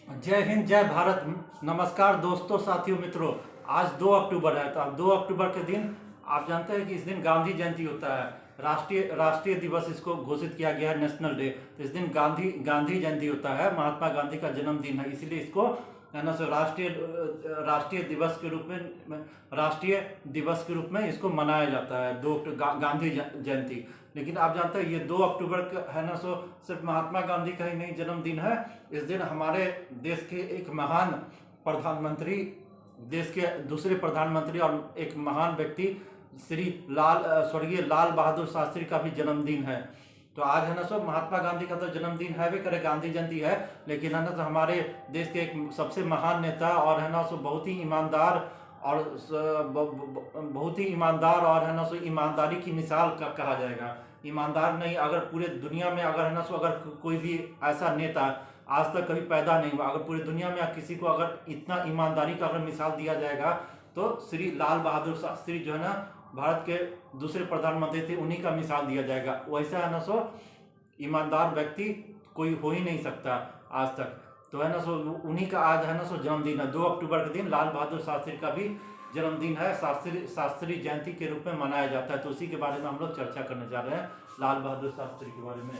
जय हिंद, जय भारत। नमस्कार दोस्तों, साथियों, मित्रों। आज 2 अक्टूबर है। तो अब 2 अक्टूबर के दिन आप जानते हैं कि इस दिन गांधी जयंती होता है। राष्ट्रीय राष्ट्रीय दिवस इसको घोषित किया गया है, नेशनल डे। तो इस दिन गांधी गांधी जयंती होता है, महात्मा गांधी का जन्मदिन है, इसीलिए इसको है ना सो राष्ट्रीय दिवस के रूप में इसको मनाया जाता है। गांधी जयंती। लेकिन आप जानते हैं ये 2 अक्टूबर का है ना सो सिर्फ महात्मा गांधी का ही नहीं जन्मदिन है। इस दिन हमारे देश के एक महान प्रधानमंत्री, देश के दूसरे प्रधानमंत्री और एक महान व्यक्ति स्वर्गीय लाल बहादुर शास्त्री का भी जन्मदिन है। तो आज है ना सो महात्मा गांधी का तो जन्मदिन है भी करे, गांधी जयंती है। लेकिन है ना तो हमारे देश के एक सबसे महान नेता और है ना सो बहुत ही ईमानदार और है ना सो ईमानदारी की मिसाल का कहा जाएगा। ईमानदार नहीं, अगर पूरे दुनिया में अगर है ना सो अगर कोई भी ऐसा नेता आज तक कभी पैदा नहीं हुआ, अगर पूरी दुनिया में किसी को अगर इतना ईमानदारी का अगर मिसाल दिया जाएगा तो श्री लाल बहादुर शास्त्री जो है ना, भारत के दूसरे प्रधानमंत्री थे, उन्हीं का मिसाल दिया जाएगा। वैसा है ना सो ईमानदार व्यक्ति कोई हो ही नहीं सकता आज तक। तो है ना सो उन्हीं का आज है ना सो जन्मदिन है। 2 अक्टूबर के दिन लाल बहादुर शास्त्री का भी जन्मदिन है। शास्त्री जयंती के रूप में मनाया जाता है। तो उसी के बारे में हम लोग चर्चा करने जा रहे हैं, लाल बहादुर शास्त्री के बारे में।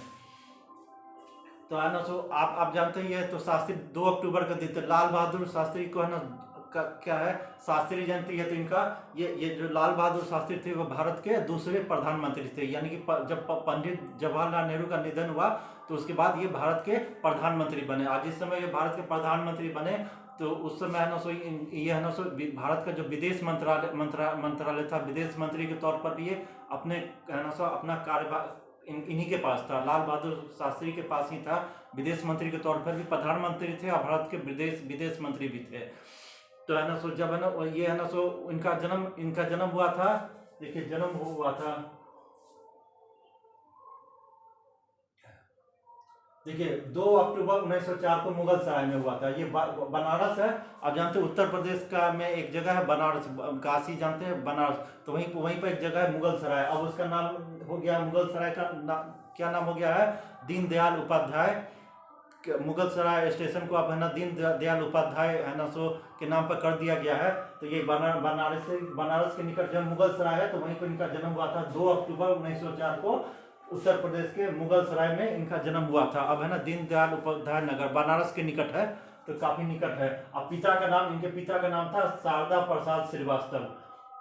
तो है ना सो आप जानते ही है। तो शास्त्री 2 अक्टूबर का दिन, तो लाल बहादुर शास्त्री को है ना क्या है, शास्त्री जयंती है। तो इनका ये जो लाल बहादुर शास्त्री थे वो भारत के दूसरे प्रधानमंत्री थे। यानी कि जब पंडित जवाहरलाल नेहरू का निधन हुआ तो उसके बाद ये भारत के प्रधानमंत्री बने। आज जिस समय ये भारत के प्रधानमंत्री बने तो उस समय है ना सो ये है ना सो भारत का जो विदेश मंत्रालय था, विदेश मंत्री के तौर पर भी ये अपने है ना सो अपना कार्यभार इन्हीं के पास था। लाल बहादुर शास्त्री के पास ही था। विदेश मंत्री के तौर पर भी प्रधानमंत्री थे और भारत के विदेश मंत्री भी थे। तो है ना सो जब है ना ये है ना सो इनका जन्म हुआ था। देखिए जन्म हुआ था, देखिए 2 अक्टूबर 1904 को मुगल सराय में हुआ था। ये बनारस है। आप जानते हैं उत्तर प्रदेश का में एक जगह है बनारस, काशी जानते हैं, बनारस। तो वहीं पर एक जगह है मुगल सराय। अब उसका नाम हो गया, मुगल सराय का क्या नाम हो गया है, दीनदयाल उपाध्याय। मुगल सराय स्टेशन को अब है ना दीनदयाल उपाध्याय है ना सो के नाम पर कर दिया गया है। तो ये बनारस के निकट जब मुगल सराय है तो वहीं पर इनका जन्म हुआ था। 2 अक्टूबर 1904 को उत्तर प्रदेश के मुगल सराय में इनका जन्म हुआ था। अब है ना दीनदयाल उपाध्याय नगर बनारस के निकट है, तो काफी निकट है। अब इनके पिता का नाम था शारदा प्रसाद श्रीवास्तव।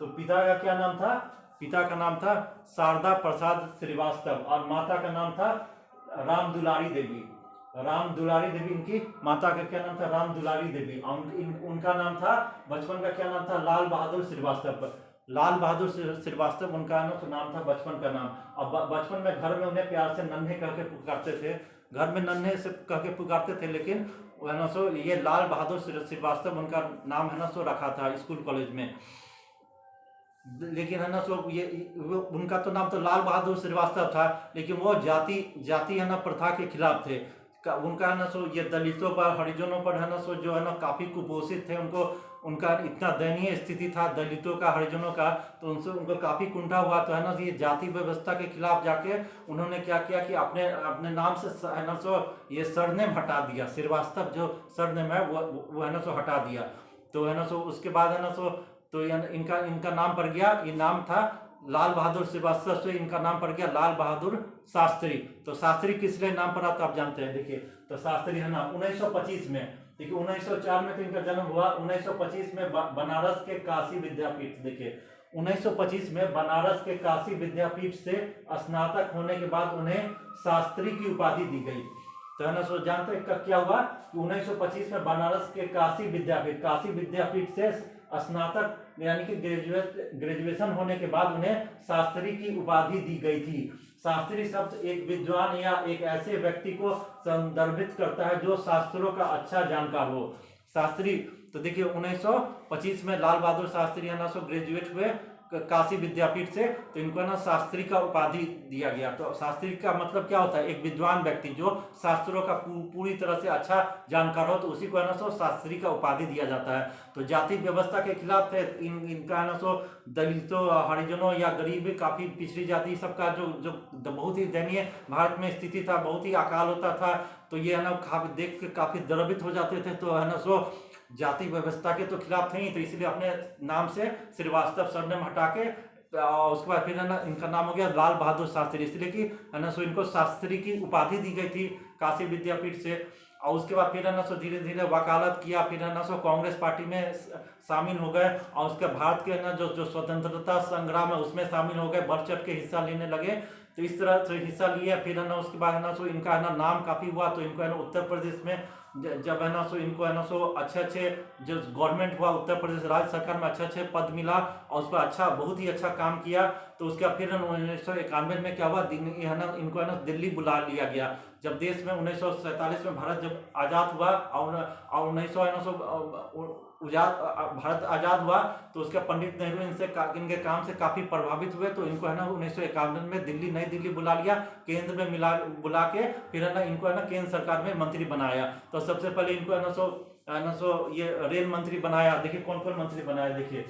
तो पिता का क्या नाम था, पिता का नाम था शारदा प्रसाद श्रीवास्तव और माता का नाम था राम दुलारी देवी। इनकी माता का क्या नाम था, राम दुलारी देवी। उनका नाम था, बचपन का क्या नाम था, लाल बहादुर श्रीवास्तव। लाल बहादुर श्रीवास्तव उनका नाम था, बचपन का नाम। अब बचपन में घर में उन्हें प्यार से नन्हे कह के पुकारते थे, घर में नन्हे से कह के पुकारते थे। लेकिन है ना सो ये लाल बहादुर श्रीवास्तव उनका नाम है ना सो रखा था स्कूल कॉलेज में। लेकिन है ना सो ये उनका तो नाम तो लाल बहादुर श्रीवास्तव था, लेकिन वो जाति है ना प्रथा के खिलाफ थे। उनका है ना सो ये दलितों पर, हरिजनों पर है ना सो जो है ना काफी कुपोषित थे। उनका इतना दयनीय स्थिति था दलितों का, हरिजनों का। तो उनको काफी कुंठा हुआ। तो है ना ये जाति व्यवस्था के खिलाफ जाके उन्होंने क्या किया कि अपने नाम से है ना सो ये सरनेम हटा दिया। श्रीवास्तव जो सरनेम है वो है ना सो हटा दिया। तो है ना सो उसके बाद है ना सो तो इनका नाम पड़ गया, ये नाम था लाल बहादुर श्रीवास्तव से इनका नाम पड़ गया लाल बहादुर शास्त्री। तो शास्त्री किस लिए नाम पड़ा तो आप जानते हैं। देखिए तो शास्त्री है ना 1925 में, देखिए 1904 में तो इनका जन्म हुआ। 1925 में बनारस के काशी विद्यापीठ, देखिए 1925 में बनारस के काशी विद्यापीठ से स्नातक होने के बाद उन्हें शास्त्री की उपाधि दी गई। तो है ना सो जानते हैं क्या हुआ कि 1925 में बनारस के काशी विद्यापीठ से स्नातक यानी कि ग्रेजुएशन होने के बाद उन्हें शास्त्री की उपाधि दी गई थी। शास्त्री शब्द एक विद्वान या एक ऐसे व्यक्ति को संदर्भित करता है जो शास्त्रों का अच्छा जानकार हो। शास्त्री, तो देखिए 1925 में लाल बहादुर शास्त्री है ना सो ग्रेजुएट हुए काशी विद्यापीठ से, तो इनको है ना शास्त्री का उपाधि दिया गया। तो शास्त्री का मतलब क्या होता है, एक विद्वान व्यक्ति जो शास्त्रों का पूरी तरह से अच्छा जानकार हो, तो उसी को है ना सो शास्त्री का उपाधि दिया जाता है। तो जाति व्यवस्था के खिलाफ थे इनका है ना सो दलितों, हरिजनों या गरीब, काफी पिछड़ी जाति सबका जो जो बहुत ही दयनीय भारत में स्थिति था, बहुत ही अकाल होता था, तो ये है ना देख के काफी द्रवित हो जाते थे। तो है ना सो जाति व्यवस्था के तो खिलाफ थे ही, तो इसलिए अपने नाम से श्रीवास्तव सरनेम हटा के उसके बाद फिर है ना इनका नाम हो गया लाल बहादुर शास्त्री, इसलिए कि है ना सो इनको शास्त्री की उपाधि दी गई थी काशी विद्यापीठ से। और उसके बाद फिर है ना सो धीरे धीरे वकालत किया, फिर है ना सो कांग्रेस पार्टी में शामिल हो गए, और उसके भारत के ना जो स्वतंत्रता संग्राम है उसमें शामिल हो गए, बढ़ चढ़ के हिस्सा लेने लगे। तो इस तरह से हिस्सा लिया। फिर है ना उसके बाद है ना सो इनका है ना नाम काफी हुआ, तो इनको है ना उत्तर प्रदेश में जब है ना सो इनको है ना सो अच्छे अच्छे जो गवर्नमेंट हुआ उत्तर प्रदेश राज्य सरकार में अच्छे अच्छे पद मिला, और उस पर अच्छा बहुत ही अच्छा काम किया। तो उसके बाद फिर 1991 में क्या हुआ, है ना इनको है ना दिल्ली बुला लिया गया। जब देश में 1947 में भारत जब आज़ाद हुआ, और 1900 भारत आज़ाद हुआ, तो उसके पंडित नेहरू इनके काम से काफ़ी प्रभावित हुए। तो इनको है ना 1951 में नई दिल्ली बुला लिया, केंद्र में बुला के फिर है ना इनको है ना केंद्र सरकार में मंत्री बनाया। तो सबसे पहले इनको है ना सो ये रेल मंत्री बनाया। देखिए कौन कौन मंत्री बनाया, देखिए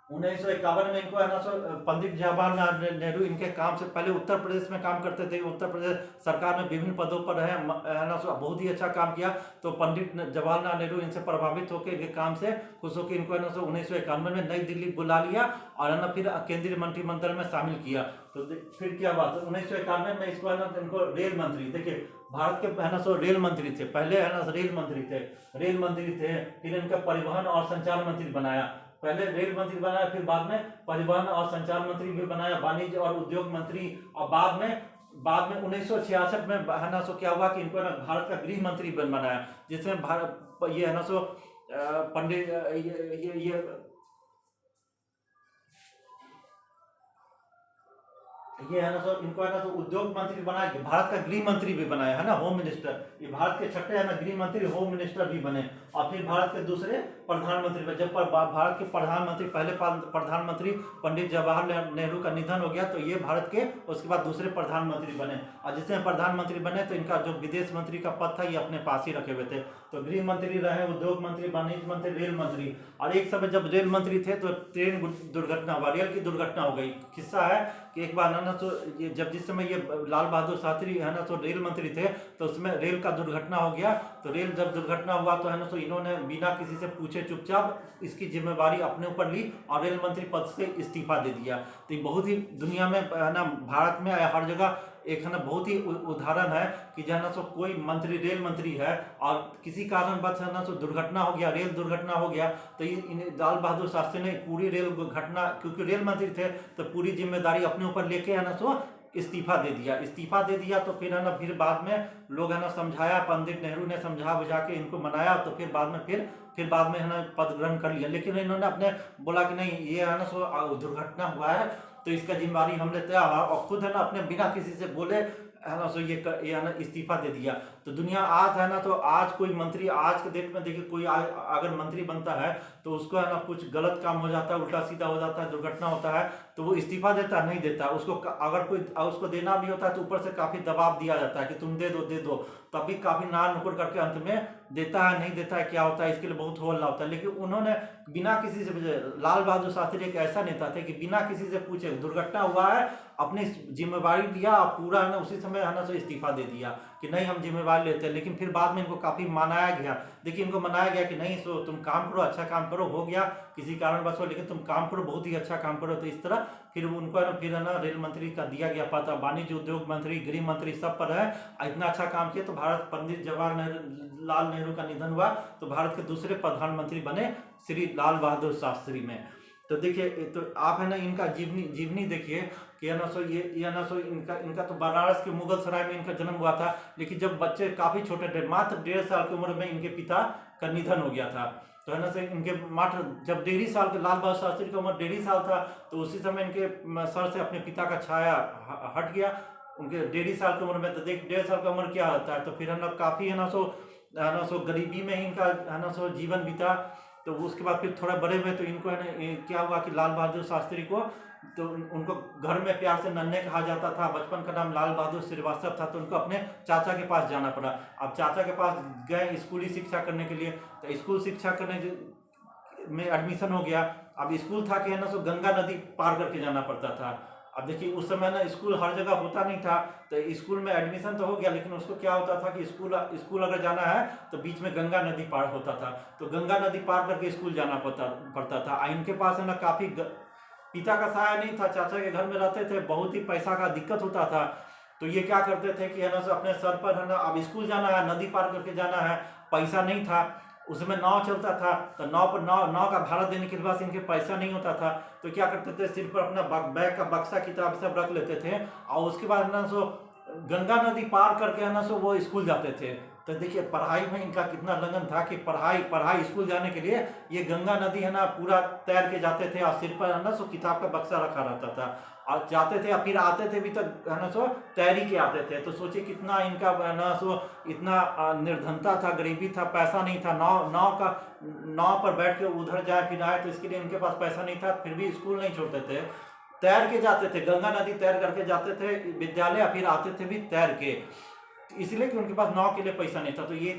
1951 में इनको है ना सो पंडित जवाहरलाल नेहरू इनके काम से पहले उत्तर प्रदेश में काम करते थे, उत्तर प्रदेश सरकार में विभिन्न पदों पर रहे, है ना सो बहुत ही अच्छा काम किया। तो पंडित जवाहरलाल नेहरू इनसे प्रभावित होकर इनके काम से खुश होकर इनको है ना सो 1951 में नई दिल्ली बुला लिया, और है ना फिर केंद्रीय मंत्रिमंडल में शामिल किया। तो फिर क्या बात है, 1951 में इसको है ना इनको रेल मंत्री, देखिए भारत के है ना सो रेल मंत्री थे, पहले है ना रेल मंत्री थे, फिर इनका परिवहन और संचार मंत्री बनाया। पहले रेल मंत्री बनाया, फिर बाद में परिवहन और संचार मंत्री भी बनाया, वाणिज्य और उद्योग मंत्री, और बाद में 1966 में है ना सो क्या हुआ कि इनको ना भारत का गृह मंत्री बनाया, जिसमें भारत ये है ना सो पंडित ये है ना सो इनको है ना तो उद्योग मंत्री बनाया, भारत का गृह मंत्री भी बनाया है ना, होम मिनिस्टर, ये भारत के छठे है ना गृह मंत्री होम मिनिस्टर भी बने। और फिर भारत के दूसरे प्रधानमंत्री बने। जब भारत के प्रधानमंत्री पहले प्रधानमंत्री पंडित जवाहरलाल नेहरू का निधन हो गया, तो ये भारत के उसके बाद दूसरे प्रधानमंत्री बने, और जिसमें प्रधानमंत्री बने तो इनका जो विदेश मंत्री का पद था ये अपने पास ही रखे हुए थे। तो गृह मंत्री रहे, उद्योग मंत्री, वाणिज्य मंत्री, रेल मंत्री। और एक समय जब रेल मंत्री थे तो ट्रेन दुर्घटना हुआ, रेल की दुर्घटना हो गई। किस्सा है कि एक बार ना तो जब जिस समय ये लाल बहादुर शास्त्री है ना तो रेल मंत्री थे, तो उसमें रेल का दुर्घटना हो गया। तो रेल जब दुर्घटना हुआ तो है ना तो इन्होंने बिना किसी से पूछे चुपचाप इसकी जिम्मेवारी अपने ऊपर ली और रेल मंत्री पद से इस्तीफा दे दिया। तो ये बहुत ही दुनिया में है ना, भारत में हर जगह एक है ना बहुत ही उदाहरण है कि जो है ना सो कोई मंत्री रेल मंत्री है और किसी कारणवश है ना सो दुर्घटना हो गया, रेल दुर्घटना हो गया, तो ये लाल बहादुर शास्त्री ने पूरी रेल घटना, क्योंकि रेल मंत्री थे तो पूरी जिम्मेदारी अपने ऊपर लेके है ना सो इस्तीफा दे दिया। तो फिर है ना फिर बाद में लोग है ना समझाया, पंडित नेहरू ने समझा बुझा के इनको मनाया, तो फिर बाद में है ना पद ग्रहण कर लिया। लेकिन इन्होंने अपने बोला कि नहीं, ये है ना सो दुर्घटना हुआ है तो इसका जिम्मेदारी हम लेते हैं, और खुद है ना अपने बिना किसी से बोले है ना सो ये है ना इस्तीफा दे दिया। तो दुनिया आज है ना तो आज कोई मंत्री, आज के डेट में देखिए कोई अगर मंत्री बनता है तो उसको है ना कुछ गलत काम हो जाता है, उल्टा सीधा हो जाता है, दुर्घटना होता है, तो वो इस्तीफा देता है, नहीं देता। उसको अगर कोई उसको देना भी होता है तो ऊपर से काफी दबाव दिया जाता है कि तुम दे दो, तभी काफी नार नुकुर करके अंत में देता है, नहीं देता है, क्या होता है, इसके लिए बहुत हल्ला होता है। लेकिन उन्होंने बिना किसी से, लाल बहादुर शास्त्री एक ऐसा नेता थे कि बिना किसी से पूछे दुर्घटना हुआ है, अपनी जिम्मेवारी लिया, पूरा है ना उसी समय है ना सो इस्तीफा दे दिया कि नहीं हम जिम्मेवारी लेते हैं। लेकिन फिर बाद में इनको काफी मनाया गया, देखिए इनको मनाया गया कि नहीं सो तुम काम करो, अच्छा काम करो, हो गया किसी कारणवश हो, लेकिन तुम काम करो, बहुत ही अच्छा काम करो। तो इस तरह फिर उनको फिर है ना रेल मंत्री का दिया गया पद, वाणिज्य उद्योग मंत्री, गृह मंत्री सब पर है, इतना अच्छा काम किया। तो भारत पंडित जवाहरलाल नेहरू का निधन हुआ तो भारत के दूसरे प्रधानमंत्री बने श्री लाल बहादुर शास्त्री में। तो देखिए, तो आप है ना इनका जीवनी देखिए कि है ना सो ये है ना सो इनका तो बनारस के मुगल सराय में इनका जन्म हुआ था। लेकिन जब बच्चे काफी छोटे थे, मात्र 1.5 साल की उम्र में इनके पिता का निधन हो गया था। तो है ना सो इनके मात्र जब 1.5 साल के, लाल बहादुर शास्त्री की उम्र 1.5 साल था, तो उसी समय इनके सर से अपने पिता का छाया हट गया उनके 1.5 साल की उम्र में। तो देख 1.5 साल की उम्र क्या होता है। तो फिर है ना काफी है ना सो गरीबी में ही इनका है ना सो जीवन बीता। तो उसके बाद फिर थोड़ा बड़े हुए तो इनको है ना क्या हुआ कि लाल बहादुर शास्त्री को, तो उनको घर में प्यार से नन्हे कहा जाता था, बचपन का नाम लाल बहादुर श्रीवास्तव था, तो उनको अपने चाचा के पास जाना पड़ा। अब चाचा के पास गए स्कूली शिक्षा करने के लिए, तो स्कूल शिक्षा करने में एडमिशन हो गया। अब स्कूल था कि है ना सो गंगा नदी पार करके जाना पड़ता था। अब देखिए उस समय ना स्कूल हर जगह होता नहीं था, तो स्कूल में एडमिशन तो हो गया, लेकिन उसको क्या होता था कि स्कूल अगर जाना है तो बीच में गंगा नदी पार होता था, तो गंगा नदी पार करके स्कूल जाना पड़ता था। इनके पास है ना काफ़ी पिता का सहारा नहीं था, चाचा के घर में रहते थे, बहुत ही पैसा का दिक्कत होता था। तो ये क्या करते थे कि है ना अपने सर पर है ना, अब स्कूल जाना है, नदी पार करके जाना है, पैसा नहीं था, उसमें नाव चलता था, तो नाव का भाड़ा देने के पास इनके पैसा नहीं होता था, तो क्या करते थे सिर पर अपना बैग का बक्सा किताब सब रख लेते थे, और उसके बाद है ना सो गंगा नदी पार करके है ना सो वो स्कूल जाते थे। तो देखिए पढ़ाई में इनका कितना लगन था कि पढ़ाई स्कूल जाने के लिए ये गंगा नदी है ना पूरा तैर के जाते थे, और सिर पर है ना सो किताब का बक्सा रखा रहता था, और जाते थे, और फिर आते थे भी तो है ना सो तैरी के आते थे। तो सोचिए कितना इनका है ना सो इतना निर्धनता था, गरीबी था, पैसा नहीं था, नाव पर बैठ के उधर जाए फिर आए, तो इसके लिए इनके पास पैसा नहीं था, फिर भी स्कूल नहीं छोड़ते थे, तैर के जाते थे, गंगा नदी तैर करके जाते थे विद्यालय, फिर आते थे भी तैर के, इसलिए कि उनके पास नाव के लिए पैसा नहीं था। तो ये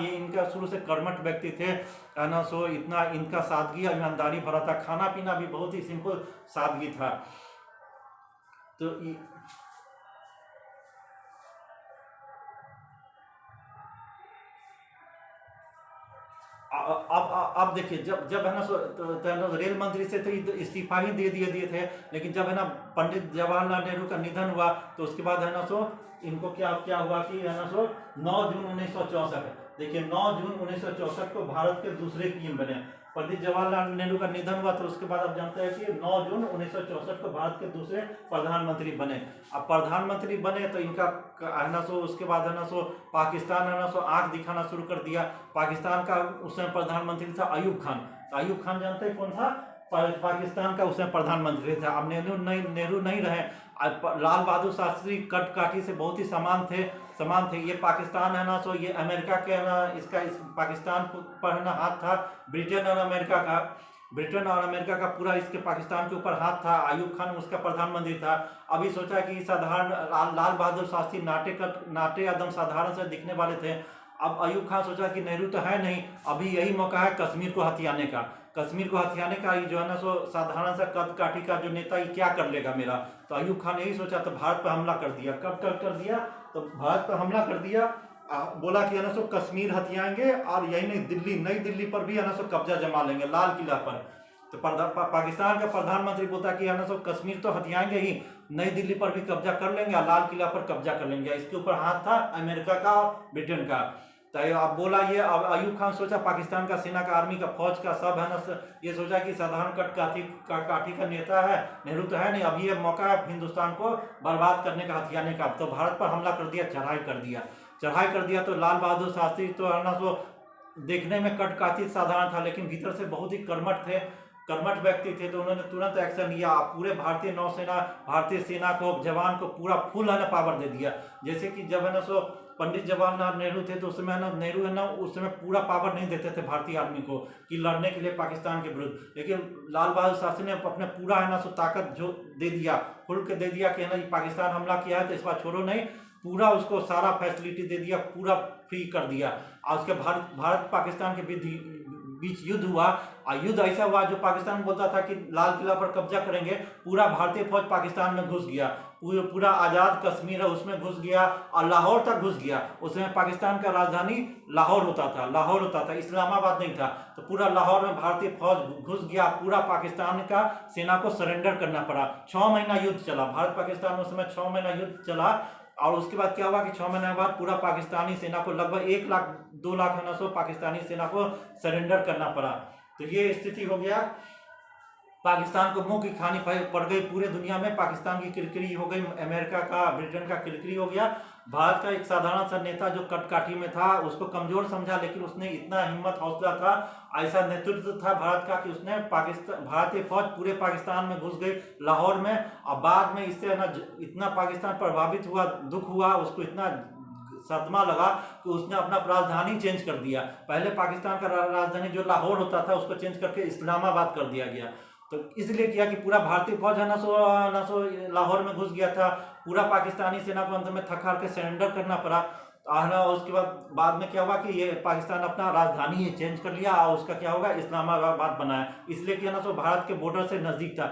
इनका शुरू से कर्मठ व्यक्ति थे, है ना सो इतना इनका सादगी ईमानदारी भरा था, खाना पीना भी बहुत ही सिंपल सादगी था। तो अब देखिए जब है ना तो रेल मंत्री से तो इस्तीफा ही दिए थे, लेकिन जब है ना पंडित जवाहरलाल नेहरू का निधन हुआ, तो उसके बाद है ना सो इनको क्या हुआ कि है ना सो 9 जून 1964, देखिए 9 जून 1964 को भारत के दूसरे पीएम बने। पंडित जवाहरलाल नेहरू का निधन हुआ, तो उसके बाद आप जानते हैं कि 9 जून 1964 को भारत के दूसरे प्रधानमंत्री बने। अब प्रधानमंत्री बने तो इनका है ना सो उसके बाद है ना सो पाकिस्तान है ना सो आंख दिखाना शुरू कर दिया। पाकिस्तान का उस समय प्रधानमंत्री था अयूब खान, तो अयूब खान जानते हैं कौन था, पाकिस्तान का उस समय प्रधानमंत्री था। अब नेहरू नहीं रहे, लाल बहादुर शास्त्री कट काठी से बहुत ही समान थे। ये पाकिस्तान है ना सो ये अमेरिका के है ना इस पाकिस्तान पर है ना हाथ था, ब्रिटेन और अमेरिका का पूरा इसके पाकिस्तान के ऊपर हाथ था। अयूब खान उसका प्रधानमंत्री था। अभी सोचा कि साधारण लाल बहादुर शास्त्री नाटे एकदम साधारण से दिखने वाले थे। अब अयूब खान सोचा कि नेहरू तो है नहीं, अभी यही मौका है कश्मीर को हथियाने का। ये जो है ना सो साधारण सा कद काठी का जो नेता ये क्या कर लेगा मेरा। तो अयूब खान यही सोचा, तो भारत पर हमला कर दिया। कब कर दिया, तो भारत पर हमला कर दिया, बोला कि है ना सो कश्मीर हथियाएंगे, और यही नहीं नई दिल्ली पर भी है ना सो कब्जा जमा लेंगे, लाल किला पर। तो पाकिस्तान का प्रधानमंत्री बोलता कि है ना सो कश्मीर तो हथियाएंगे ही, नई दिल्ली पर भी कब्जा कर लेंगे और लाल किला पर कब्जा कर लेंगे। इसके ऊपर हाथ था अमेरिका का और ब्रिटेन का। तो अब बोला ये, अब अयूब खान सोचा पाकिस्तान का सेना का आर्मी का फौज का सब है ना, ये सोचा कि साधारण काठी का नेता है, नेहरू तो है नहीं, अब ये मौका है हिंदुस्तान को बर्बाद करने का, हथियाने का। तो भारत पर हमला कर दिया, चढ़ाई कर दिया। तो लाल बहादुर शास्त्री तो है ना सो देखने में कटकाठी साधारण था, लेकिन भीतर से बहुत ही कर्मठ व्यक्ति थे। तो उन्होंने तुरंत एक्शन लिया, पूरे भारतीय सेना को, जवान को पूरा फुल है ना पावर दे दिया। जैसे कि जब है ना सो पंडित जवाहरलाल नेहरू थे, तो उस समय ना नेहरू है ना उस समय पूरा पावर नहीं देते थे भारतीय आर्मी को कि लड़ने के लिए पाकिस्तान के विरुद्ध, लेकिन लाल बहादुर शास्त्री ने अपने पूरा है ना सो ताकत जो दे दिया, खुल के दे दिया कि है ना पाकिस्तान हमला किया है तो इस बार छोड़ो नहीं, पूरा उसको सारा फैसिलिटी दे दिया, पूरा फ्री कर दिया। और उसके भारत पाकिस्तान के बीच युद्ध हुआ, और युद्ध ऐसा हुआ जो पाकिस्तान बोलता था कि लाल किला पर कब्जा करेंगे, पूरा भारतीय फौज पाकिस्तान में घुस गया, पूरा आज़ाद कश्मीर है उसमें घुस गया, और लाहौर तक घुस गया। उसमें पाकिस्तान का राजधानी लाहौर होता था, इस्लामाबाद नहीं था। तो पूरा लाहौर में भारतीय फौज घुस गया, पूरा पाकिस्तान का सेना को सरेंडर करना पड़ा। 6 महीना युद्ध चला, भारत पाकिस्तान उस समय 6 महीना युद्ध चला। और उसके बाद क्या हुआ कि 6 महीने बाद पूरा पाकिस्तानी सेना को लगभग 1 लाख 2 लाख है ना सो पाकिस्तानी सेना को सरेंडर करना पड़ा। तो ये स्थिति हो गया, पाकिस्तान को मुंह की खानी पड़ गई पूरे दुनिया में, पाकिस्तान की किरकिरी हो गई, अमेरिका का ब्रिटेन का किरकिरी हो गया। भारत का एक साधारण सा नेता जो कटकाठी में था उसको कमजोर समझा, लेकिन उसने इतना हिम्मत हौसला था, ऐसा नेतृत्व था भारत का कि उसने भारतीय फौज पूरे पाकिस्तान में घुस गई, लाहौर में। और बाद में इससे ना इतना पाकिस्तान प्रभावित हुआ, दुख हुआ, उसको इतना सदमा लगा कि उसने अपना राजधानी चेंज कर दिया। पहले पाकिस्तान का राजधानी जो लाहौर होता था उसको चेंज करके इस्लामाबाद कर दिया गया। तो इसलिए किया कि पूरा भारतीय फौज है ना सो लाहौर में घुस गया था। पूरा पाकिस्तानी सेना को अंत में थक हार के सरेंडर करना पड़ा। उसके बाद में क्या हुआ कि ये पाकिस्तान अपना राजधानी चेंज कर लिया और उसका क्या होगा, इस्लामाबाद बनाया। इसलिए कि है ना सो भारत के बॉर्डर से नज़दीक था,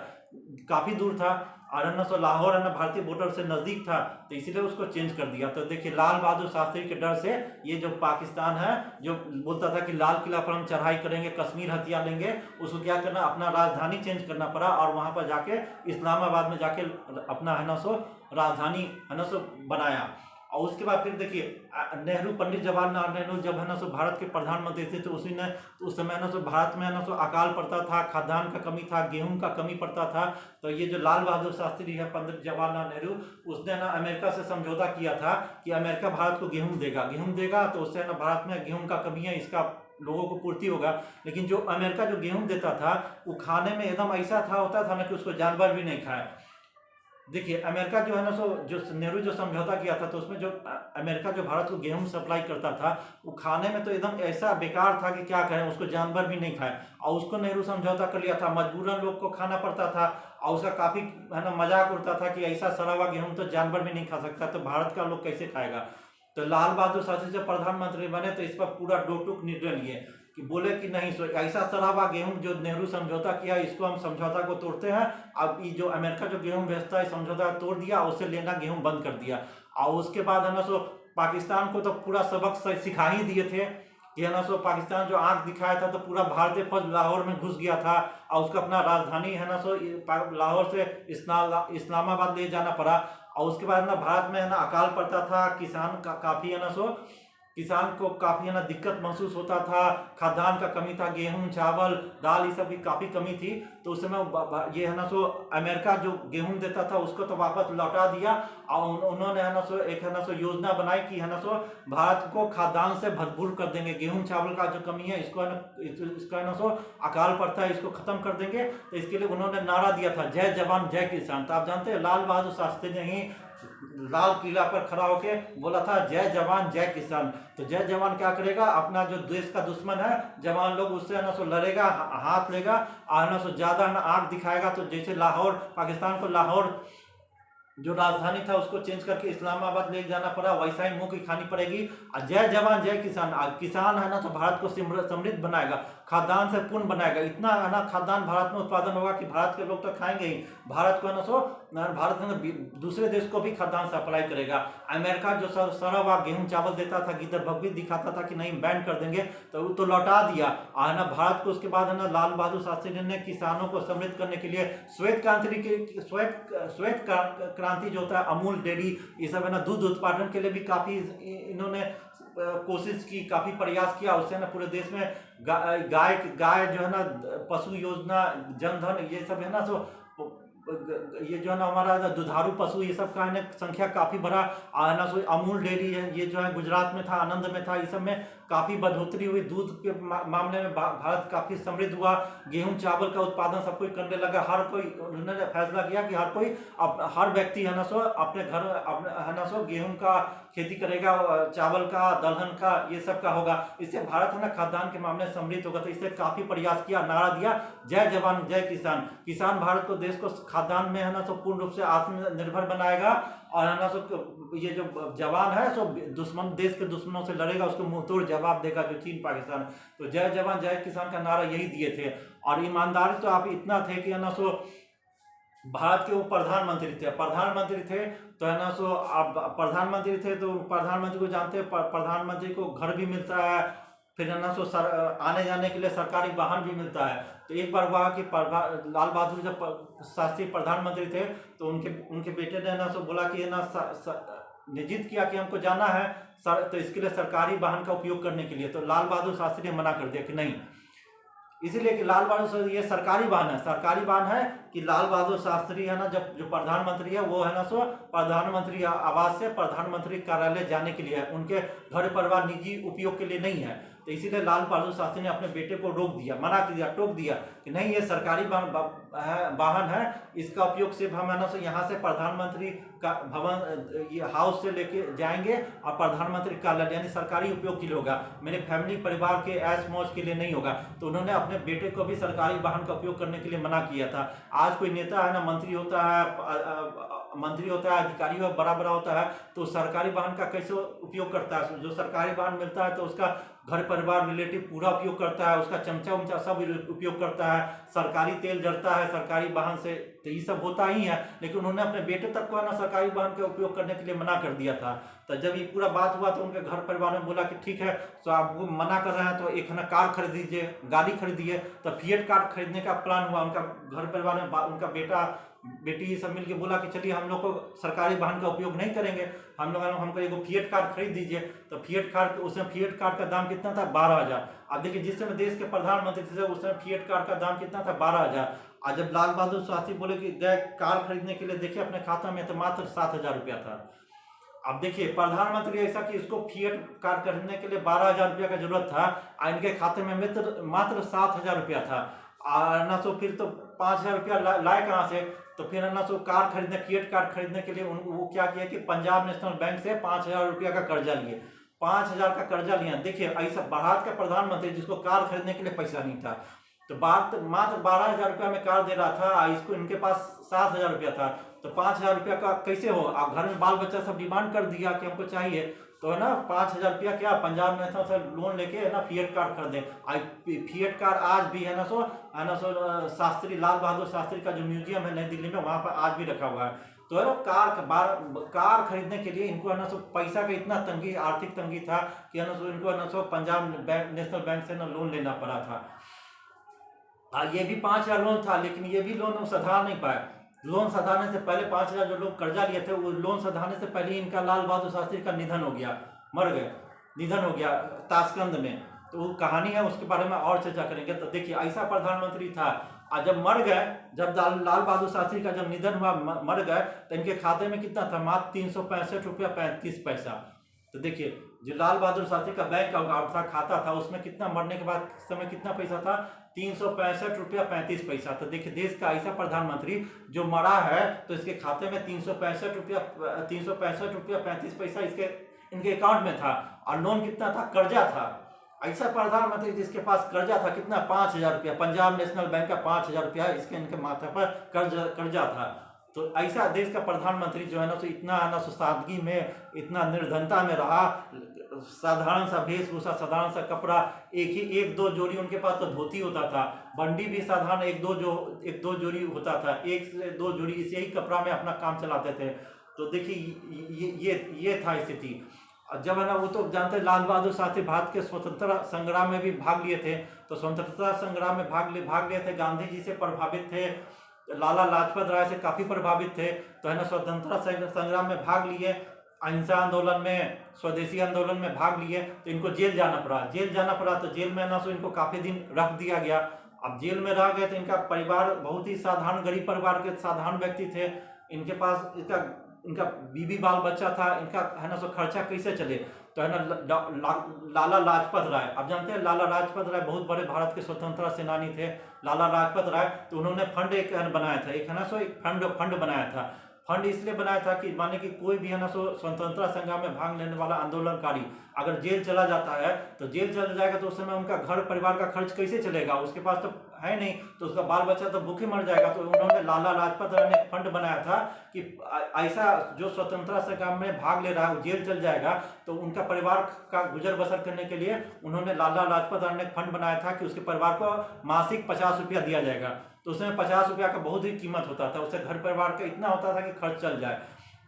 काफ़ी दूर था, और है ना सो लाहौर है ना भारतीय बॉर्डर से नज़दीक था, तो इसीलिए उसको चेंज कर दिया। तो देखिए लाल बहादुर शास्त्री के डर से ये जो पाकिस्तान है जो बोलता था कि लाल किला पर हम चढ़ाई करेंगे, कश्मीर हथिया लेंगे, उसको क्या करना, अपना राजधानी चेंज करना पड़ा और वहाँ पर जाके इस्लामाबाद में जाके अपना है ना सो राजधानी है ना सो बनाया। और उसके बाद फिर देखिए नेहरू, पंडित जवाहरलाल नेहरू जब है ना सो भारत के प्रधानमंत्री थे तो उस समय है ना सो भारत में है ना सो अकाल पड़ता था, खाद्यान्न का कमी था, गेहूं का कमी पड़ता था। तो ये जो लाल बहादुर शास्त्री है, पंडित जवाहरलाल नेहरू, उसने ना अमेरिका से समझौता किया था कि अमेरिका भारत को गेहूँ देगा तो उससे ना भारत में गेहूँ का कमी है, इसका लोगों को पूर्ति होगा। लेकिन जो अमेरिका जो गेहूँ देता था वो खाने में एकदम ऐसा होता था ना कि उसको जानवर भी नहीं खाए। देखिए अमेरिका जो है ना सो जो नेहरू जो समझौता किया था तो उसमें जो अमेरिका जो भारत को गेहूं सप्लाई करता था वो खाने में तो एकदम ऐसा बेकार था कि क्या कहें, उसको जानवर भी नहीं खाए। और उसको नेहरू समझौता कर लिया था, मजबूरन लोग को खाना पड़ता था और उसका काफ़ी है ना मजाक उड़ता था कि ऐसा सड़ा हुआ गेहूँ तो जानवर भी नहीं खा सकता, तो भारत का लोग कैसे खाएगा। तो लाल बहादुर शास्त्री जब प्रधानमंत्री बने तो इस पर पूरा डोटुक निर्णय लिए कि बोले कि नहीं, सो ऐसा सराबा गेहूं जो नेहरू समझौता किया इसको हम समझौता को तोड़ते हैं। अब ये जो अमेरिका जो गेहूं भेजता है समझौता तोड़ दिया, उससे लेना गेहूं बंद कर दिया। और उसके बाद है ना सो पाकिस्तान को तो पूरा सबक सिखा ही दिए थे कि है ना सो पाकिस्तान जो आंख दिखाया था तो पूरा भारतीय फौज लाहौर में घुस गया था और उसका अपना राजधानी है ना सो लाहौर से इस्लामाबाद ले जाना पड़ा। और उसके बाद ना भारत में है ना अकाल पड़ता था, किसान का काफ़ी है ना सो किसान को काफ़ी है ना दिक्कत महसूस होता था, खाद्यान्न का कमी था, गेहूं, चावल, दाल, ये सब की काफ़ी कमी थी। तो उस समय ये है ना सो अमेरिका जो गेहूं देता था उसको तो वापस लौटा दिया और उन्होंने है ना सो एक है ना सो योजना बनाई कि है ना सो भारत को खाद्यान्न से भरपूर कर देंगे, गेहूं चावल का जो कमी है इसको इसका है ना सो अकाल पड़ता है, इसको खत्म कर देंगे। तो इसके लिए उन्होंने नारा दिया था, जय जवान जय किसान। तो आप जानते हैं लाल बहादुर शास्त्री ने ही लाल किला पर खड़ा होके बोला था जय जवान जय किसान। तो जय जवान क्या करेगा, अपना जो देश का दुश्मन है जवान लोग उससे है ना सो लड़ेगा, हाथ लेगा और ना सो ज्यादा ना आग दिखाएगा। तो जैसे लाहौर, पाकिस्तान को लाहौर जो राजधानी था उसको चेंज करके इस्लामाबाद ले जाना पड़ा, वैसा ही मुंह की खानी पड़ेगी। और जय जवान जय किसान, किसान है ना तो भारत को समृद्ध बनाएगा, खाद्यान्न से पूर्ण बनाएगा। इतना है ना खाद्यान्न भारत में उत्पादन होगा कि भारत के लोग तो खाएंगे ही, भारत को है ना सो भारत में दूसरे देश को भी खाद्यान्न सप्लाई करेगा। अमेरिका जो सड़ा हुआ गेहूं चावल देता था, गिद्ध भव्य दिखाता था कि नहीं बैन कर देंगे, तो लौटा दिया। और ना भारत को उसके बाद है ना लाल बहादुर शास्त्री ने किसानों को समृद्ध करने के लिए श्वेत क्रांति जो होता है, अमूल डेयरी, ये सब है ना दूध उत्पादन के लिए भी काफ़ी इन्होंने कोशिश की, काफ़ी प्रयास किया। उससे ना पूरे देश में गाय जो है ना पशु योजना, जनधन, ये सब है ना सो ये जो है ना हमारा दुधारू पशु, ये सब का है ना संख्या काफ़ी बढ़ा। है ना सो अमूल डेयरी है, ये जो है गुजरात में था, आनंद में था, इस सब में काफ़ी बढ़ोतरी हुई। दूध के मामले में भारत काफ़ी समृद्ध हुआ। गेहूं चावल का उत्पादन सब कोई करने लगा, हर कोई, उन्होंने फैसला किया कि हर व्यक्ति है ना सो अपने घर है ना सो गेहूं का खेती करेगा, चावल का, दलहन का, ये सब का होगा। इससे भारत है ना खाद्यान्न के मामले में समृद्ध होगा। तो इससे काफ़ी प्रयास किया, नारा दिया जय जवान जय किसान। किसान भारत को, देश को खाद्यान्न में है ना सो पूर्ण रूप से आत्मनिर्भर बनाएगा। और है ना सो ये जो जवान है सो दुश्मन, देश के दुश्मनों से लड़ेगा, उसको मुंहतोड़ जवाब देगा जो चीन पाकिस्तान। तो जय जवान जय किसान का नारा यही दिए थे। और ईमानदारी तो आप इतना थे कि है ना सो भारत के वो प्रधानमंत्री थे तो है ना सो आप प्रधानमंत्री थे तो प्रधानमंत्री को जानते हैं, प्रधानमंत्री को घर भी मिलता है, फिर है ना सो आने जाने के लिए सरकारी वाहन भी मिलता है। तो एक बार हुआ कि लाल बहादुर जब शास्त्री प्रधानमंत्री थे तो उनके बेटे ने ना सो बोला कि है ना निजित किया कि हमको जाना है तो इसके लिए सरकारी वाहन का उपयोग करने के लिए। तो लाल बहादुर शास्त्री ने मना कर दिया कि नहीं, इसीलिए कि लाल बहादुर ये सरकारी वाहन है कि लाल बहादुर शास्त्री है ना जब जो प्रधानमंत्री है वो है ना सो प्रधानमंत्री आवास से प्रधानमंत्री कार्यालय जाने के लिए है, उनके घर परिवार निजी उपयोग के लिए नहीं है। तो इसीलिए लाल बहादुर शास्त्री ने अपने बेटे को रोक दिया, मना कर दिया, टोक दिया कि नहीं, ये सरकारी वाहन है, इसका उपयोग सिर्फ हम है ना यहाँ से प्रधानमंत्री का भवन, ये हाउस से लेके जाएंगे और प्रधानमंत्री कार्यालय यानी सरकारी उपयोग के लिए होगा, मेरे फैमिली परिवार के ऐश मौज के लिए नहीं होगा। तो उन्होंने अपने बेटे को भी सरकारी वाहन का उपयोग करने के लिए मना किया था। आज कोई नेता है ना, मंत्री होता है, अधिकारी हो, बड़ा होता है, तो सरकारी वाहन का कैसे उपयोग करता है? जो सरकारी वाहन मिलता है तो उसका घर परिवार रिलेटिव पूरा उपयोग करता है, उसका चमचा उमचा सब उपयोग करता है, सरकारी तेल जलता है सरकारी वाहन से, तो ये सब होता ही है। लेकिन उन्होंने अपने बेटे तक को ना सरकारी वाहन का उपयोग करने के लिए मना कर दिया था। तो जब ये पूरा बात हुआ तो उनके घर परिवार ने बोला कि ठीक है, तो आप वो मना कर रहे हैं तो एक ना कार खरीद दीजिए, गाड़ी खरीदिए। तो फिएट कार खरीदने का प्लान हुआ। उनका घर परिवार ने, उनका बेटा बेटी सब मिलके बोला कि चलिए हम लोग को सरकारी वाहन का उपयोग नहीं करेंगे, हमको एगो फिएट कार खरीद दीजिए। तो फिएट कार, उसमें फिएट कार का दाम कितना था? 12,000। अब देखिए, जिस समय देश के प्रधानमंत्री थे उस समय फिएट कार का दाम कितना था? 12,000। और जब लाल बहादुर शास्त्री बोले कि गए कार खरीदने के लिए, देखिए अपने खाता में तो मात्र 7,000 रुपया था। अब देखिए, प्रधानमंत्री ऐसा कि इसको फिएट कार खरीदने के लिए 12,000 रुपया का जरूरत था, और इनके खाते में मात्र 7,000 रुपया था। और ना तो फिर तो 5,000 रुपया लाए कहाँ से? तो फिर ना तो कार खरीदने, फिएट कार खरीदने के लिए वो क्या किया कि पंजाब नेशनल बैंक से 5,000 रुपया का कर्जा लिए। 5,000 का कर्जा लिया। देखिए, ऐसा भारत का प्रधानमंत्री जिसको कार खरीदने के लिए पैसा नहीं था, तो मात्र 12,000 रुपया में कार दे रहा था, इसको इनके पास 7,000 रुपया था। तो 5,000 रुपया का कैसे हो? आप घर में बाल बच्चा सब डिमांड कर दिया कि हमको चाहिए, तो है ना 5,000 रुपया क्या पंजाब नेशनल से लोन लेके है ना फिएट कार खरीदे। फिएट कार आज भी है ना सो शास्त्री, लाल बहादुर शास्त्री का जो म्यूजियम है नई दिल्ली में, वहां पर आज भी रखा हुआ है। तो है ना, कार खरीदने के लिए इनको है ना सो पैसा का इतना तंगी, आर्थिक तंगी था कि है ना सो इनको है ना सो पंजाब नेशनल बैंक से ना लोन लेना पड़ा था। ये भी 5,000 लोन था, लेकिन ये भी लोन सधा नहीं पाए। लोन सधाने से पहले 5,000 जो लोग कर्जा लिए थे, वो लोन सधाने से पहले इनका लाल बहादुर शास्त्री का निधन हो गया, निधन हो गया ताशकंद में। तो वो कहानी है, उसके बारे में और चर्चा करेंगे। तो देखिए, ऐसा प्रधानमंत्री था। और जब मर गए, जब लाल बहादुर शास्त्री का जब निधन हुआ, मर गए, तो इनके खाते में कितना था? मात्र 365 रुपया 35 पैसा। तो देखिए, जो लाल बहादुर शास्त्री का बैंक का खाता था, उसमें कितना, मरने के बाद समय कितना पैसा था? 365 रुपया 35 पैसा। तो देखिए, देश का ऐसा प्रधानमंत्री जो मरा है, तो इसके खाते में 365 रुपया 35 पैसा इनके अकाउंट में था। और लोन कितना था? कर्जा था। ऐसा प्रधानमंत्री जिसके पास कर्जा था कितना? 5,000 रुपया। पंजाब नेशनल बैंक का 5,000 रुपया इनके माथे पर कर्जा था। तो ऐसा देश का प्रधानमंत्री जो है ना, तो इतना है ना सादगी में, इतना निर्धनता में रहा। साधारण सा वेशभूषा, साधारण सा कपड़ा, एक दो जोड़ी उनके पास तो धोती होता था। बंडी भी साधारण एक दो जोड़ी होता था। 1 से 2 जोड़ी इस यही कपड़ा में अपना काम चलाते थे। तो देखिए, ये था स्थिति। जब है ना, वो तो जानते हैं, लाल बहादुर शास्त्री भारत के स्वतंत्रता संग्राम में भी भाग लिए थे। तो स्वतंत्रता संग्राम में भाग लिए थे, गांधी जी से प्रभावित थे, लाला लाजपत राय से काफी प्रभावित थे। तो है ना, स्वतंत्रता संग्राम में भाग लिए, अहिंसा आंदोलन में, स्वदेशी आंदोलन में भाग लिए। तो इनको जेल जाना पड़ा। तो जेल में ना सो इनको काफी दिन रख दिया गया। अब जेल में रह गए तो इनका परिवार बहुत ही साधारण, गरीब परिवार के साधारण व्यक्ति थे। इनके पास इनका बीबी बाल बच्चा था। इनका है ना सो खर्चा कैसे चले? तो है ना, लाला लाजपत राय, अब जानते हैं लाला लाजपत राय बहुत बड़े भारत के स्वतंत्रता सेनानी थे। लाला लाजपत राय, तो उन्होंने फंड एक बनाया था, एक है ना सो एक फंड बनाया था। फंड इसलिए बनाया था कि माने कि कोई भी है ना सो स्वतंत्रता संग्राम में भाग लेने वाला आंदोलनकारी अगर जेल चला जाता है, तो जेल चला जाएगा तो उस समय उनका घर परिवार का खर्च कैसे चलेगा? उसके पास तो है नहीं, तो उसका बाल बच्चा तो भूखे मर जाएगा। तो उन्होंने, लाला लाजपत राय ने फंड बनाया था कि ऐसा जो स्वतंत्रता संग्राम में भाग ले रहा है वो जेल चल जाएगा, तो उनका परिवार का गुजर बसर करने के लिए उन्होंने, लाला लाजपत राय ने फंड बनाया था कि उसके परिवार को मासिक 50 रुपया दिया जाएगा। तो उसमें 50 रुपया का बहुत ही कीमत होता था, उससे घर परिवार का इतना होता था कि खर्च चल जाए।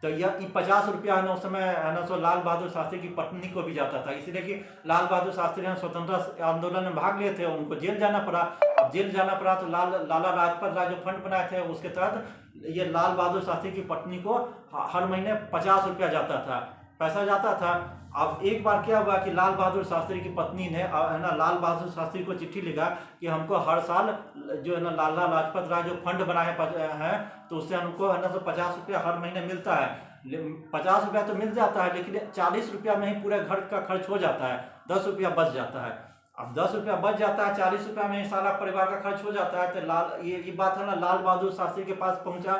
तो यह 50 रुपया है ना, उस समय है ना सो लाल बहादुर शास्त्री की पत्नी को भी जाता था। इसलिए कि लाल बहादुर शास्त्री ने स्वतंत्रता आंदोलन में भाग लिए थे, उनको जेल जाना पड़ा। अब जेल जाना पड़ा तो लाला लाजपत राय जो फंड बनाए थे, उसके तहत ये लाल बहादुर शास्त्री की पत्नी को हर महीने 50 रुपया पैसा जाता था। अब एक बार क्या हुआ कि लाल बहादुर शास्त्री की पत्नी ने है ना लाल बहादुर शास्त्री को चिट्ठी लिखा कि हमको हर साल जो है ना लाला लाजपत राय जो फंड बनाए हैं, तो उससे हमको है ना तो 50 रुपया हर महीने मिलता है, 50 रुपया तो मिल जाता है, लेकिन 40 रुपया में ही पूरे घर का खर्च हो जाता है, 10 रुपया बच जाता है। अब 10 रुपया बच जाता है, 40 रुपया में ही सारा परिवार का खर्च हो जाता है। तो ये बात है ना, लाल बहादुर शास्त्री के पास पहुंचा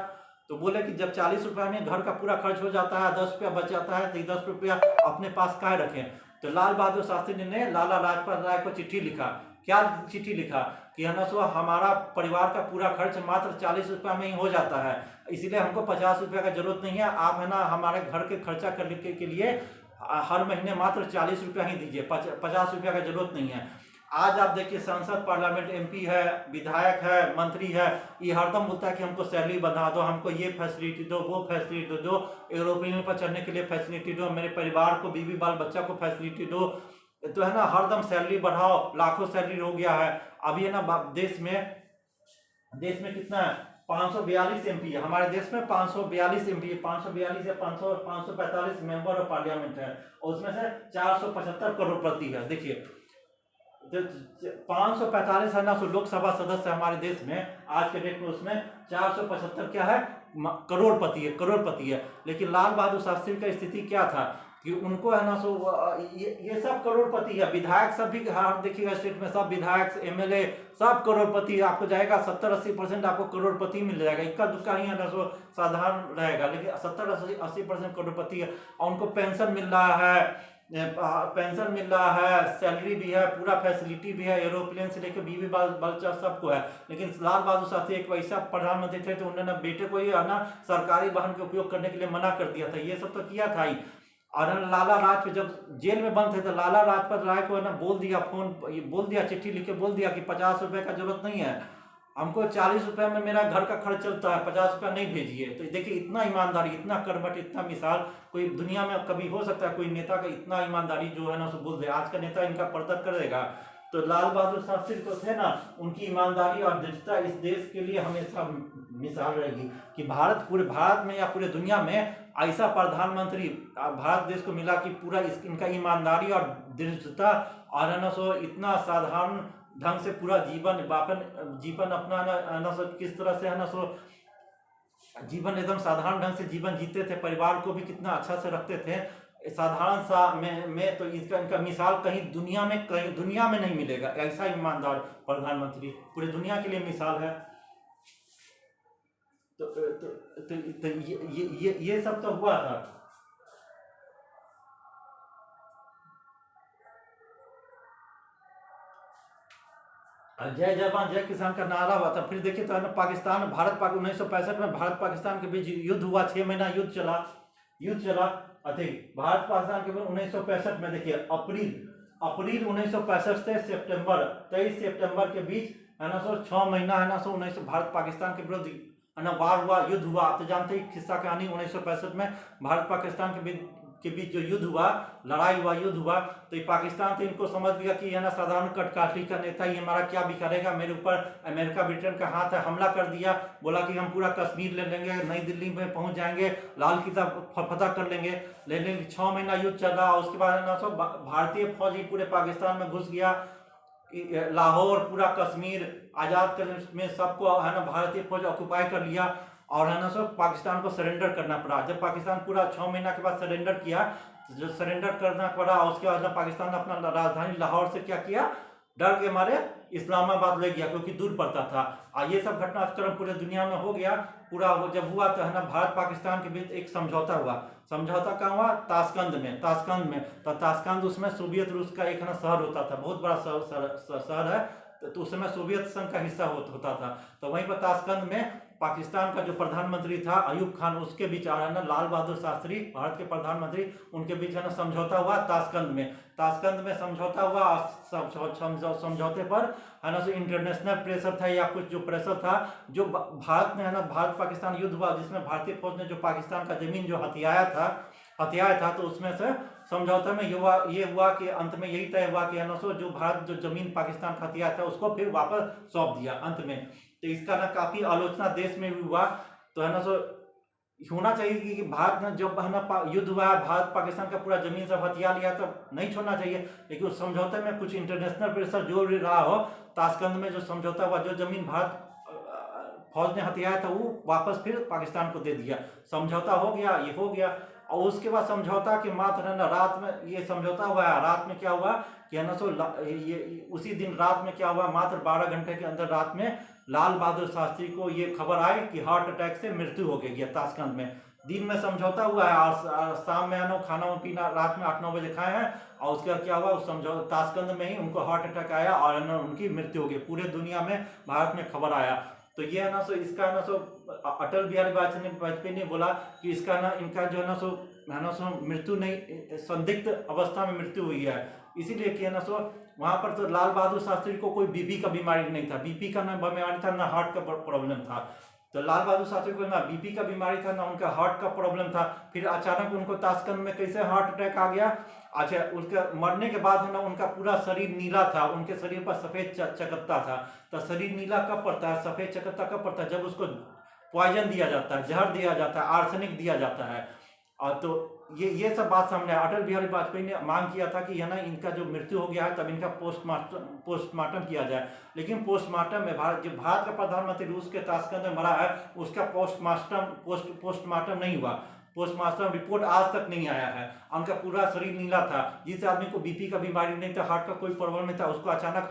तो बोले कि जब 40 रुपया में घर का पूरा खर्च हो जाता है, 10 रुपया बच जाता है, तो 10 रुपया अपने पास काहे रखें। तो लाल बहादुर शास्त्री ने लाला लाजपत राय को चिट्ठी लिखा। क्या चिट्ठी लिखा कि है ना सो हमारा परिवार का पूरा खर्च मात्र 40 रुपया में ही हो जाता है, इसलिए हमको 50 रुपया का जरूरत नहीं है। आप है ना हमारे घर के खर्चा करने के लिए हर महीने मात्र 40 रुपया ही दीजिए, 50 रुपया का जरूरत नहीं है। आज आप देखिए संसद, पार्लियामेंट, MP है, विधायक है, मंत्री है, ये हरदम बोलता है कि हमको सैलरी बढ़ा दो, हमको ये फैसिलिटी दो, वो फैसिलिटी दो, एरोप्लेन पर चढ़ने के लिए फैसिलिटी दो, मेरे परिवार को, बीवी बाल बच्चा को फैसिलिटी दो। तो है ना हरदम सैलरी बढ़ाओ, लाखों सैलरी हो गया है। अभी है ना देश में कितना है, 542 MP है हमारे देश में, 542 MP है, 542 या 545 मेंबर ऑफ पार्लियामेंट है, और उसमें से 475 करोड़पति है। देखिए 545 है ना सो लोकसभा सदस्य हमारे देश में आज के डेट में, उसमें 475 क्या है, करोड़पति है। लेकिन लाल बहादुर शास्त्री का स्थिति क्या था कि उनको है ना सो ये सब करोड़पति है, विधायक सब भी, हाँ देखिएगा स्टेट में सब विधायक, MLA सब करोड़पति, आपको जाएगा 70-80% आपको करोड़पति मिल जाएगा। इक्का दुक्का ही है ना सो साधारण रहेगा, लेकिन 70-80% करोड़पति है। और उनको पेंशन मिल रहा है, सैलरी भी है, पूरा फैसिलिटी भी है, एरोप्लेन से लेकर बीवी बच्चा सबको है। लेकिन लाल बहादुर शास्त्री एक वैसा प्रधानमंत्री थे तो उन्होंने बेटे को ही है ना सरकारी वाहन के उपयोग करने के लिए मना कर दिया था, ये सब तो किया था ही। और लाला लाजपत जब जेल में बंद थे तो लाला लाजपत राय को है ना बोल दिया, चिट्ठी लिख के बोल दिया कि 50 रुपए का जरूरत नहीं है, हमको 40 रुपए में मेरा घर का खर्च चलता है, 50 रुपया नहीं भेजिए। तो देखिए इतना ईमानदारी, इतना कर्मठ, इतना मिसाल कोई दुनिया में कभी हो सकता है, कोई नेता का इतना ईमानदारी जो है ना सो बोल दे। आज का नेता इनका परतर करेगा। तो लाल बहादुर शास्त्री तो थे ना, उनकी ईमानदारी और दृढ़ता इस देश के लिए हमेशा मिसाल रहेगी कि पूरे भारत में या पूरे दुनिया में ऐसा प्रधानमंत्री भारत देश को मिला कि पूरा इनका ईमानदारी और दृढ़ता और है ना सो इतना साधारण ढंग से पूरा जीवन अपना है ना सो किस तरह से है ना सो जीवन एकदम साधारण ढंग से जीवन जीते थे, परिवार को भी कितना अच्छा से रखते थे साधारण सा में तो इनका मिसाल कहीं दुनिया में नहीं मिलेगा। ऐसा ईमानदार प्रधानमंत्री पूरी दुनिया के लिए मिसाल है। तो ये सब तो हुआ था। जय जवान जय किसान का नारा हुआ था। फिर देखिए तो पाकिस्तान भारत 1965 में भारत पाकिस्तान के बीच युद्ध हुआ, 6 महीना युद्ध चला। अधिक भारत पाकिस्तान के बीच 1965 में देखिए अप्रैल 1965 से सितंबर 23 सितंबर के बीच है ना सो 6 महीना है ना सो 19 भारत पाकिस्तान के विरुद्ध है ना वार हुआ, युद्ध हुआ। आप तो जानते ही किस्सा कहानी 1965 में भारत पाकिस्तान के बीच जो युद्ध हुआ, युद्ध हुआ, तो ये पाकिस्तान तो इनको समझ लिया कि है ना साधारण कटकाठी का नेता, ये हमारा क्या बिगाड़ेगा, मेरे ऊपर अमेरिका ब्रिटेन का हाथ है, हमला कर दिया। बोला कि हम पूरा कश्मीर ले लेंगे, नई दिल्ली में पहुंच जाएंगे, लाल किला फतह कर लेंगे। लेकिन 6 महीना युद्ध चल रहा, उसके बाद है ना सब भारतीय फौज ही पूरे पाकिस्तान में घुस गया, लाहौर पूरा कश्मीर आज़ाद करने में सबको है ना भारतीय फौज ऑक्युपाई कर लिया और है ना सब पाकिस्तान को सरेंडर करना पड़ा। जब पाकिस्तान पूरा 6 महीना के बाद सरेंडर किया, जो सरेंडर करना पड़ा, उसके बाद पाकिस्तान ने अपना राजधानी लाहौर से क्या किया, डर के मारे इस्लामाबाद ले गया क्योंकि दूर पड़ता था। और ये सब घटनाक्रम पूरे दुनिया में हो गया। पूरा वो जब हुआ तो है ना भारत पाकिस्तान के बीच एक समझौता हुआ। समझौता कहाँ हुआ? ताशकंद में। तो ताशकंद उसमें सोवियत रूस का एक ना शहर होता था, बहुत बड़ा शहर है, तो उस समय सोवियत संघ का हिस्सा होता था। तो वहीं पर ताशकंद में पाकिस्तान का जो प्रधानमंत्री था अयूब खान, उसके बीच है ना लाल बहादुर शास्त्री भारत के प्रधानमंत्री, उनके बीच है ना समझौता हुआ ताशकंद में समझौता हुआ। समझौते पर है ना जो इंटरनेशनल प्रेशर था या कुछ जो प्रेशर था, जो भारत ने है ना भारत पाकिस्तान युद्ध हुआ जिसमें भारतीय फौज ने जो पाकिस्तान का जमीन जो हथियाया था, तो उसमें से समझौते में ये हुआ कि अंत में यही तय हुआ कि है ना सो जो भारत जो जमीन पाकिस्तान का हथियाया था उसको फिर वापस सौंप दिया अंत में। तो इसका ना काफी आलोचना देश में भी हुआ। तो है ना सो होना चाहिए कि भारत ने जब है ना युद्ध हुआ, भारत पाकिस्तान का पूरा जमीन सब हथियार लिया, तो नहीं छोड़ना चाहिए। लेकिन उस समझौते में कुछ इंटरनेशनल प्रेशर जो भी रहा हो, ताशकंद में जो समझौता हुआ, जो जमीन भारत फौज ने हथियार था वो वापस फिर पाकिस्तान को दे दिया। समझौता हो गया, ये हो गया। और उसके बाद समझौता के मात्र है ना रात में ये समझौता हुआ है। रात में क्या हुआ कि है ना ये उसी दिन रात में क्या हुआ, मात्र 12 घंटे के अंदर रात में लाल बहादुर शास्त्री को ये खबर आई कि हार्ट अटैक से मृत्यु हो गई है ताशकंद में। दिन में समझौता हुआ है और शाम में आना खाना पीना रात में 8-9 बजे खाए हैं, और उसके बाद क्या हुआ उस समझौता ताशकंद में ही उनको हार्ट अटैक आया और है ना उनकी मृत्यु हो गई। पूरे दुनिया में भारत में खबर आया। तो ये है ना इसका है ना अटल बिहारी वाजपेयी ने बोला कि इसका ना इनका जो है ना मृत्यु नहीं, संदिग्ध अवस्था में मृत्यु हुई है। इसीलिए कि है ना वहां पर तो लाल बहादुर शास्त्री को कोई बीपी का बीमारी नहीं था, बीपी का ना बीमारी था ना हार्ट का प्रॉब्लम था। तो लाल बहादुर शास्त्री को ना बीपी का बीमारी था ना उनका हार्ट का प्रॉब्लम था। फिर अचानक उनको ताशकंद में कैसे हार्ट अटैक आ गया। अच्छा, उसके मरने के बाद है ना उनका पूरा शरीर नीला था, उनके शरीर पर सफेद चकत्ता था। तो शरीर नीला कब पड़ता है, सफेद चकत्ता कब पड़ता है, जब उसको पॉइजन दिया जाता है, जहर दिया जाता है, आर्सेनिक दिया जाता है। और तो ये सब बात सामने अटल बिहारी वाजपेयी ने मांग किया था कि है ना इनका जो मृत्यु हो गया है तब इनका पोस्टमार्टम किया जाए। लेकिन पोस्टमार्टम में भारत का प्रधानमंत्री रूस के ताशकंद में मरा है, उसका पोस्टमार्टम नहीं हुआ। पोस्टमार्टम रिपोर्ट आज तक नहीं आया है। उनका पूरा शरीर नीला था। जिस आदमी को बीपी का बीमारी नहीं था, हार्ट का कोई प्रॉब्लम नहीं था, उसको अचानक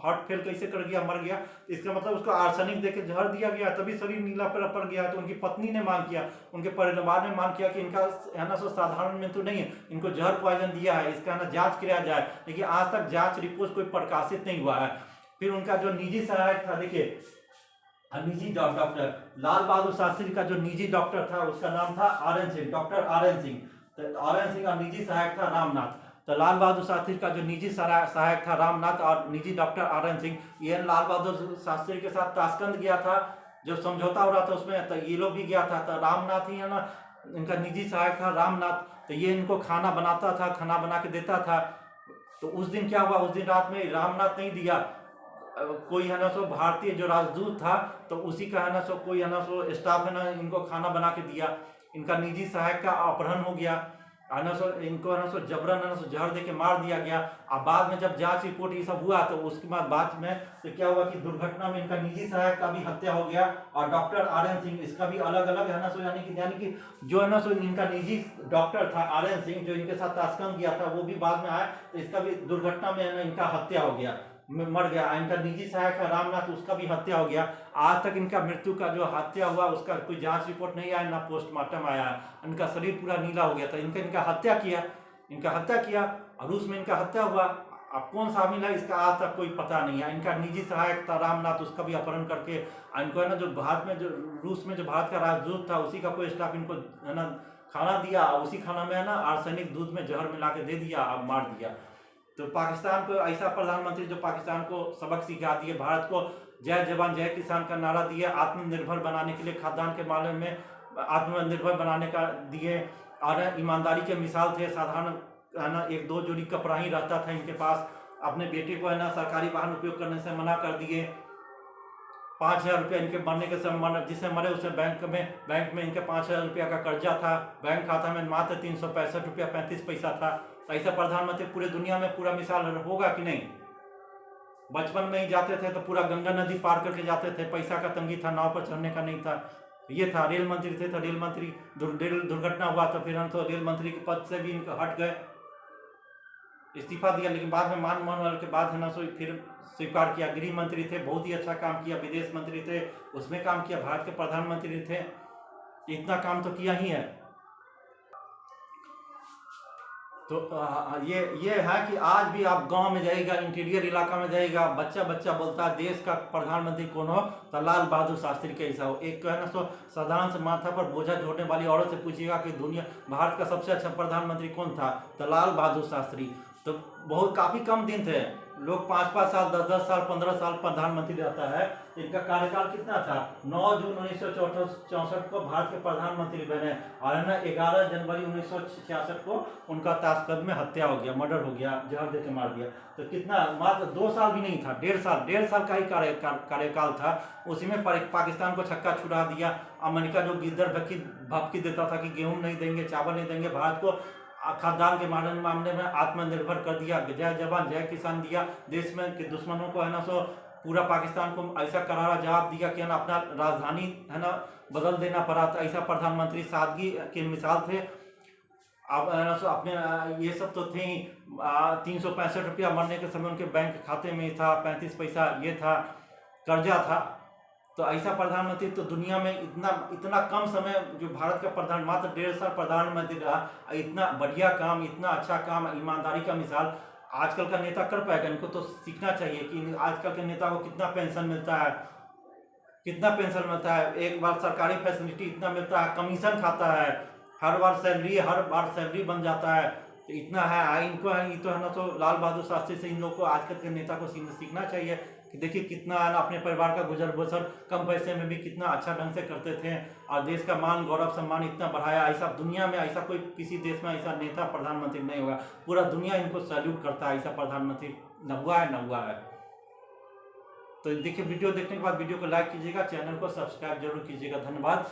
हार्ट फेल कैसे कर गया, मर गया। इसका मतलब उसको आर्सेनिक देके जहर दिया गया, तभी शरीर नीला पड़ गया। तो उनकी पत्नी ने मांग किया, उनके परिवार ने मांग किया कि इनका है ना साधारण मृत्यु नहीं है, इनको जहर पॉइजन दिया है, इसका ना जांच किया जाए। लेकिन आज तक जांच रिपोर्ट कोई प्रकाशित नहीं हुआ है। फिर उनका जो निजी सहायक था, देखिए निजी डॉक्टर लाल बहादुर शास्त्री का जो निजी डॉक्टर था उसका नाम था RN. Singh, doctor RN. Singh. तो आर.एन. सिंह का निजी सहायक था रामनाथ। तो लाल बहादुर शास्त्री का जो निजी सहायक था रामनाथ और निजी डॉक्टर आर.एन. सिंह, ये लाल बहादुर शास्त्री के साथ ताशकंद गया था जब समझौता हो रहा था उसमें। तो ये लोग भी गया था। तो रामनाथ ही है ना इनका निजी सहायक था रामनाथ। तो ये इनको खाना बनाता था, खाना बना के देता था। तो उस दिन क्या हुआ, उस दिन रात में रामनाथ नहीं दिया, कोई है ना भारतीय जो राजदूत था तो उसी का है ना कोई है ना स्टाफ है ना इनको खाना बना के दिया। इनका निजी सहायक का अपहरण हो गया, है ना इनको है ना जबरन है ना जहर दे के मार दिया गया। अब बाद में जब जांच रिपोर्ट ये सब हुआ तो उसके बाद में तो क्या हुआ कि दुर्घटना में इनका निजी सहायक का भी हत्या हो गया और डॉक्टर आर.एन. सिंह इसका भी अलग अलग है ना यानी कि जो है ना इनका निजी डॉक्टर था आर.एन. सिंह जो इनके साथ ताशकंद गया था वो भी बाद में आया। तो इसका भी दुर्घटना में है ना इनका हत्या हो गया, मर गया। इनका निजी सहायक है रामनाथ, उसका भी हत्या हो गया। आज तक इनका मृत्यु का जो हत्या हुआ उसका कोई जांच रिपोर्ट नहीं आया, ना पोस्टमार्टम आया। इनका शरीर पूरा नीला हो गया था। इनका हत्या किया और रूस में इनका हत्या हुआ। अब कौन शामिल है इसका आज तक कोई पता नहीं है। इनका निजी सहायक था रामनाथ, उसका भी अपहरण करके इनको है ना जो भारत में जो रूस में जो भारत का राजदूत था उसी का कोई स्टाफ इनको है ना खाना दिया, उसी खाना में है ना आर्सेनिक दूध में जहर मिला के दे दिया और मार दिया। तो पाकिस्तान को ऐसा प्रधानमंत्री जो पाकिस्तान को सबक सिखा दिए, भारत को जय जवान जय किसान का नारा दिए, आत्मनिर्भर बनाने के लिए खाद्यान्न के मामले में आत्मनिर्भर बनाने का दिए और ईमानदारी के मिसाल थे। साधारण है ना 1-2 जोड़ी कपड़ा ही रहता था इनके पास। अपने बेटे को है ना सरकारी वाहन उपयोग करने से मना कर दिए। 5,000 रुपया इनके मरने के समय जिससे मरे उसे बैंक में इनके 5,000 रुपया का कर्जा था। बैंक खाता में मात्र 365 रुपया 35 पैसा था। ऐसा प्रधानमंत्री पूरे दुनिया में पूरा मिसाल होगा कि नहीं। बचपन में ही जाते थे तो पूरा गंगा नदी पार करके जाते थे, पैसा का तंगी था, नाव पर चढ़ने का नहीं था। ये था रेल मंत्री थे तो रेल मंत्री दुर्घटना हुआ तो फिर हम तो रेल मंत्री के पद से भी इनको हट गए, इस्तीफा दिया। लेकिन बाद में मान के बाद है ना फिर स्वीकार किया। गृह मंत्री थे, बहुत ही अच्छा काम किया। विदेश मंत्री थे, उसमें काम किया। भारत के प्रधानमंत्री थे, इतना काम तो किया ही है। तो ये है कि आज भी आप गांव में जाइएगा, इंटीरियर इलाका में जाइएगा, बच्चा बोलता है देश का प्रधानमंत्री कौन हो तो लाल बहादुर शास्त्री कैसा हो। एक है ना साधारण से माथा पर बोझा जोड़ने वाली औरत से पूछिएगा कि भारत का सबसे अच्छा प्रधानमंत्री कौन था तो लाल बहादुर शास्त्री। तो काफी कम दिन थे, लोग 5-5 साल 10-10 साल 15 साल प्रधानमंत्री रहता है। इनका कार्यकाल कितना था, 9 जून 1964 को भारत के प्रधानमंत्री बने और है ना 11 जनवरी 1966 को उनका ताशकंद में हत्या हो गया, मर्डर हो गया, जहर देकर मार दिया। तो कितना मात्र 2 साल भी नहीं था, 1.5 साल का ही कार्यकाल था। उसी में पाकिस्तान को छक्का छुड़ा दिया। अमेरिका जो गिद्दर भपकी देता था कि गेहूं नहीं देंगे, चावल नहीं देंगे, भारत को खाद्यान्न के मामले में आत्मनिर्भर कर दिया। जय जवान जय किसान दिया। देश में के दुश्मनों को है ना पूरा पाकिस्तान को ऐसा करारा जवाब दिया कि है ना अपना राजधानी है ना बदल देना पड़ा। तो ऐसा प्रधानमंत्री सादगी के मिसाल थे। अब है ना सो अपने ये सब तो थे ही। 365 रुपया मरने के समय उनके बैंक खाते में था, 35 पैसा ये था, कर्जा था। तो ऐसा प्रधानमंत्री तो दुनिया में इतना कम समय जो भारत का प्रधान मात्र 1.5 साल प्रधानमंत्री रहा, इतना बढ़िया काम, इतना अच्छा काम, ईमानदारी का मिसाल आजकल का नेता कर पाएगा? इनको तो सीखना चाहिए कि आजकल के नेता को कितना पेंशन मिलता है, कितना पेंशन मिलता है, एक बार सरकारी फैसिलिटी इतना मिलता है, कमीशन खाता है, हर बार सैलरी बन जाता है। तो इतना है इनको है, ये तो है ना तो लाल बहादुर शास्त्री से इन लोग को आजकल के नेता को सीखना चाहिए कि देखिए कितना है ना अपने परिवार का गुजर बसर कम पैसे में भी कितना अच्छा ढंग से करते थे और देश का मान गौरव सम्मान इतना बढ़ाया। ऐसा दुनिया में ऐसा कोई किसी देश में ऐसा नेता प्रधानमंत्री नहीं होगा। पूरा दुनिया इनको सैल्यूट करता है। ऐसा प्रधानमंत्री न हुआ है। तो देखिए वीडियो देखने के बाद वीडियो को लाइक कीजिएगा, चैनल को सब्सक्राइब जरूर कीजिएगा। धन्यवाद।